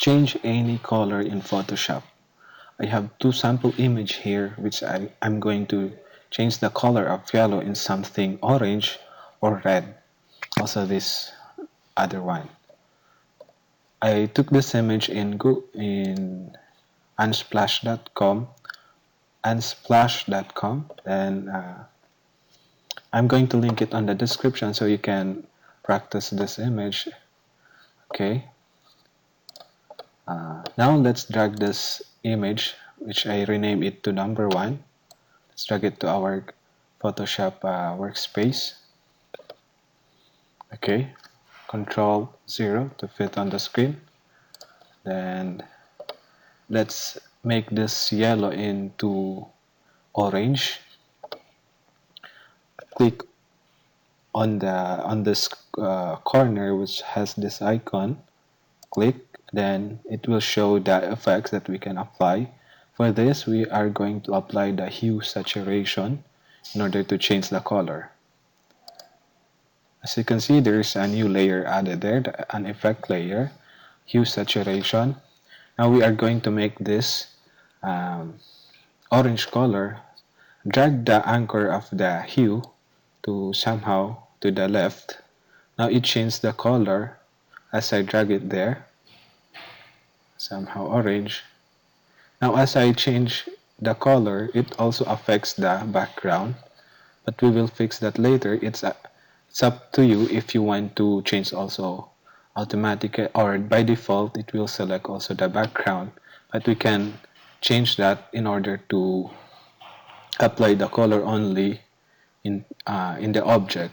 Change any color in Photoshop. I have two sample image here which I'm going to change the color of yellow in something orange or red. Also this other one. I took this image in unsplash.com, and I'm going to link it on the description so you can practice this image. Okay. Now let's drag this image, which I rename it to number 1. Let's drag it to our Photoshop workspace. Okay, Control 0 to fit on the screen. Then let's make this yellow into orange. Click on this corner which has this icon. Click, then it will show the effects that we can apply. For this, we are going to apply the Hue Saturation in order to change the color. As you can see, there is a new layer added there, an effect layer, Hue Saturation. Now we are going to make this orange color. Drag the anchor of the hue to somehow to the left. Now it changes the color as I drag it there, somehow orange. Now as I change the color, it also affects the background, but we will fix that later. It's up to you if you want to change also automatic, or by default it will select also the background, but we can change that in order to apply the color only in the object,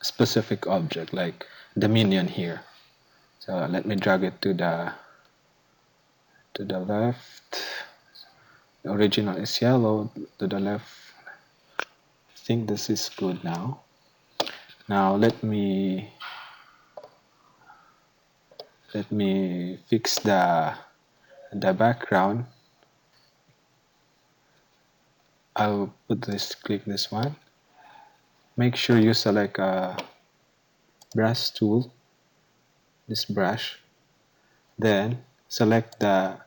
specific object, like the minion here. So let me drag it to the left. The original is yellow, to the left. I think this is good now. Now let me fix the background. I'll click this one. Make sure you select a brush tool, this brush. Then select the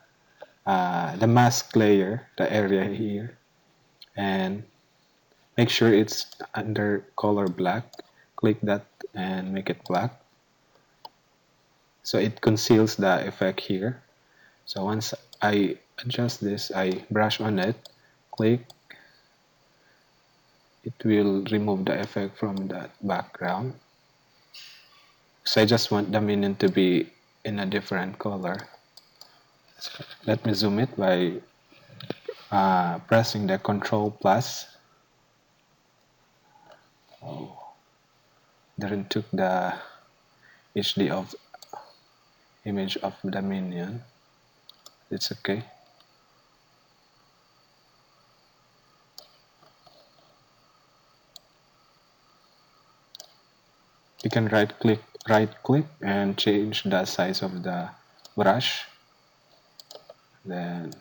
mask layer, the area here, and make sure it's under color black. Click that and make it black, so it conceals the effect here. So once I adjust this, I brush on it, click, it will remove the effect from that background. So I just want the minion to be in a different color. So let me zoom it by pressing the Control plus. Oh, didn't took the HD of image of the minion. It's okay. You can right click and change the size of the brush. Then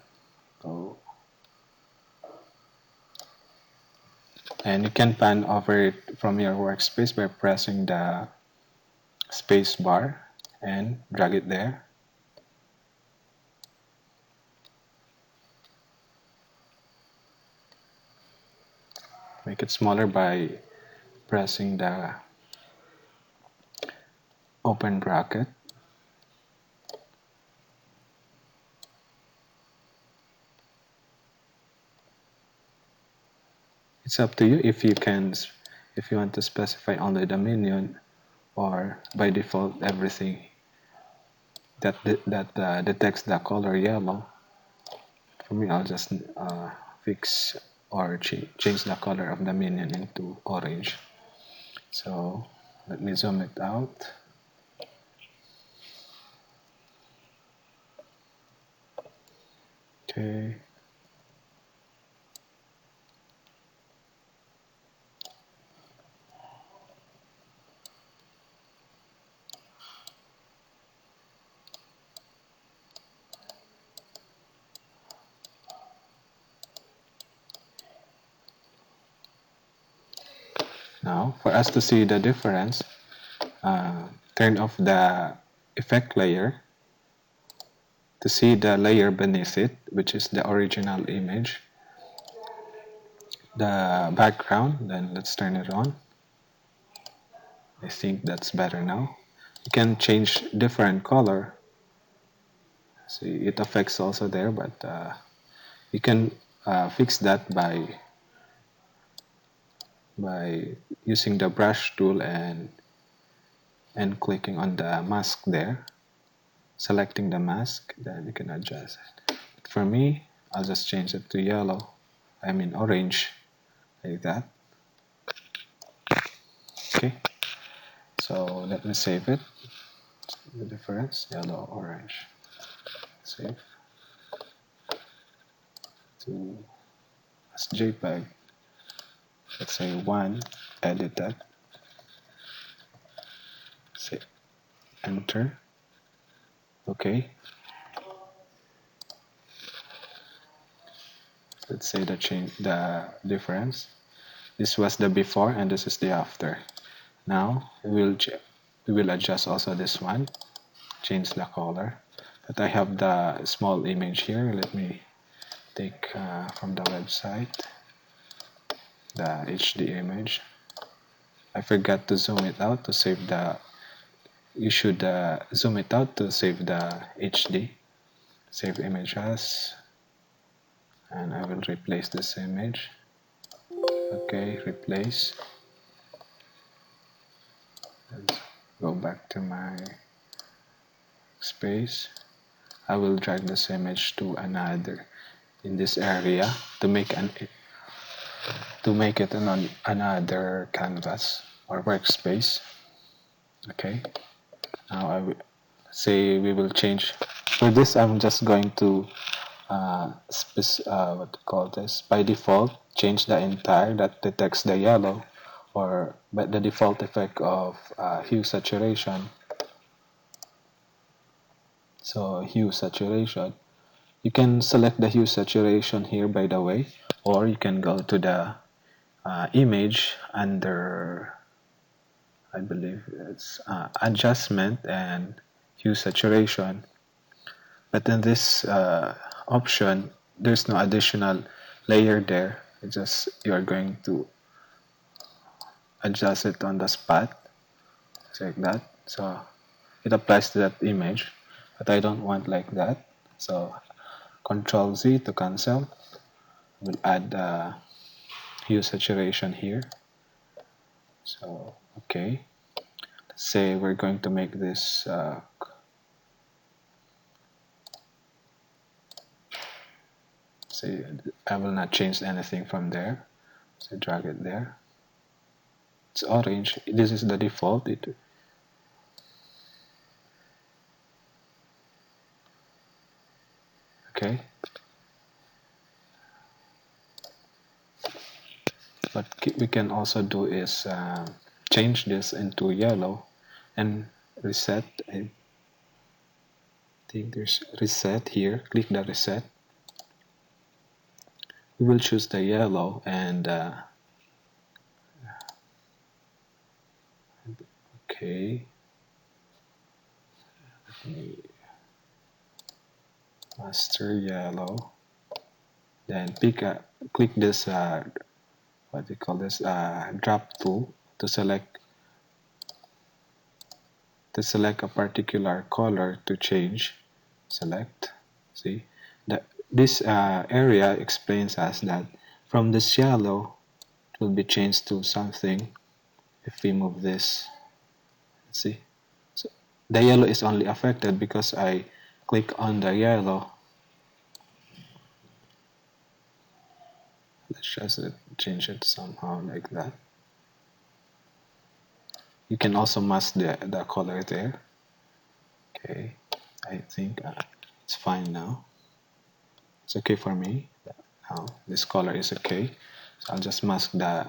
go. And you can pan over it from your workspace by pressing the space bar and drag it there. Make it smaller by pressing the open bracket. It's up to you if you want to specify only the minion, or by default everything that detects the color yellow. For me, I'll just fix or change the color of the minion into orange. So let me zoom it out. Okay. Now, for us to see the difference, turn off the effect layer. to see the layer beneath it, which is the original image, the background. Then let's turn it on. I think that's better now. You can change different color. See, it affects also there, but you can fix that by using the brush tool and clicking on the mask there, selecting the mask. Then you can adjust it. But for me, I'll just change it to yellow. I mean orange, like that. Okay. So let me save it. The difference, yellow, orange. Save to as JPEG. Let's say 1. Edit that. Say enter. Okay. Let's say the difference. This was the before and this is the after. Now we will adjust also this one. Change the color. But I have the small image here. Let me take from the website the HD image. I forgot to zoom it out to save the. You should zoom it out to save the HD. Save image as, and I will replace this image. Okay, replace. Let's go back to my space. I will drag this image to another in this area to make it another canvas or workspace. Okay. Now I will say we will change. For this, I'm just going to what to call this, by default change the entire that detects the yellow, or but the default effect of hue saturation. So hue saturation, you can select the hue saturation here, by the way, or you can go to the image under, I believe it's adjustment and hue saturation. But in this option, there's no additional layer there. It's just you're going to adjust it on the spot, like that. So it applies to that image, but I don't want like that. So Control Z to cancel. We'll add hue saturation here. So okay, let's say we're going to make this say I will not change anything from there. So drag it there. It's orange. This is the default. Okay. What we can also do is change this into yellow and reset. I think there's reset here. Click the reset. We will choose the yellow and okay. Let me master yellow. Then click this what do you call this drop tool to select a particular color to change. Select. See that this area explains us that from this yellow it will be changed to something if we move this. See, so the yellow is only affected because I click on the yellow. Let's just change it somehow like that. You can also mask the color there. Okay, I think it's fine now. It's okay for me. Now this color is okay. So I'll just mask the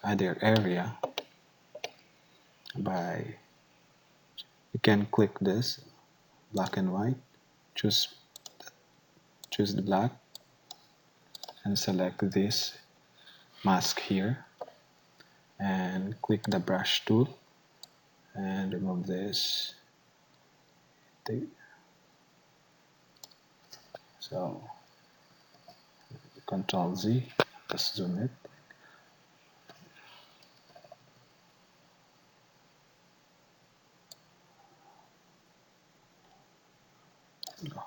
other area by, you can click this black and white, choose the black and select this mask here and click the brush tool and remove this. So Control Z, just zoom it. Go.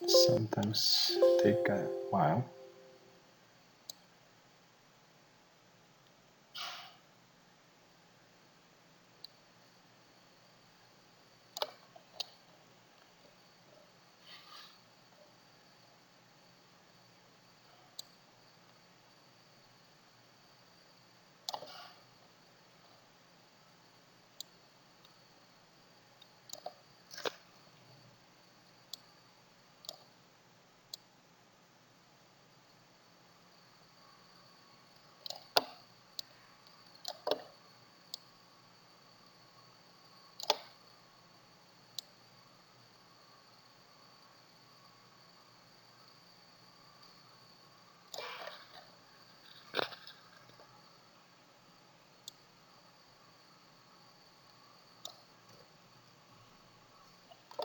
Sometimes take a while.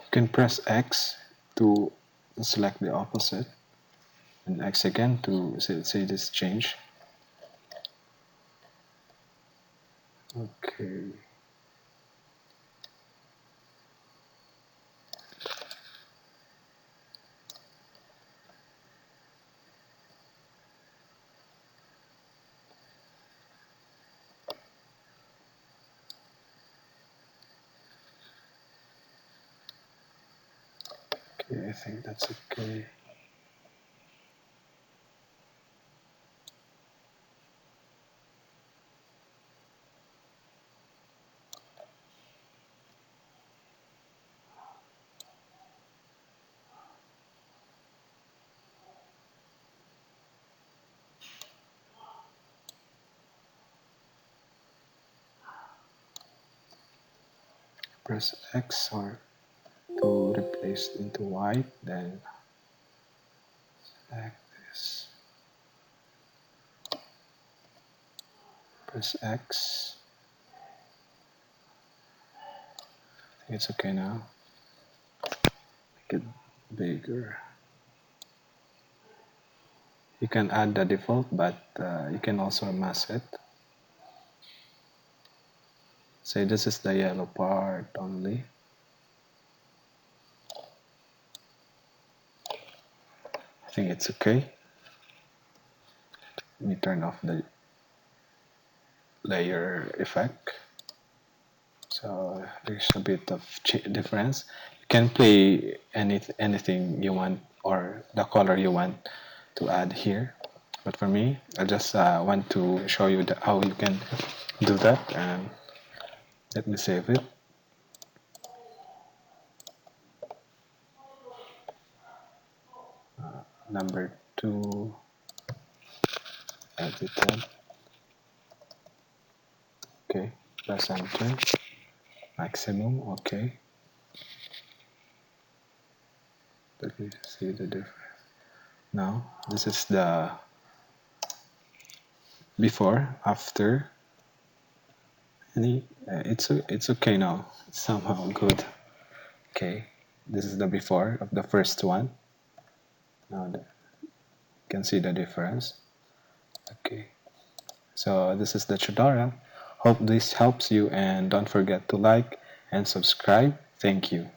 You can press X to select the opposite, and X again to see this change. Okay. Okay, I think that's okay. Press X or to replace into white, then select this. Press X. I think it's okay now. Make it bigger. You can add the default, but you can also mask it. Say this is the yellow part only. I think it's okay. Let me turn off the layer effect. So there's a bit of difference. You can play anything you want or the color you want to add here. But for me, I just want to show you how you can do that. And let me save it. Number 2, edited. Okay, press enter. Maximum, okay. Let me see the difference. Now, this is the before, after. It's okay now. It's somehow good. Okay, this is the before of the first one. Now you can see the difference. Okay, so this is the tutorial. Hope this helps you, and don't forget to like and subscribe. Thank you.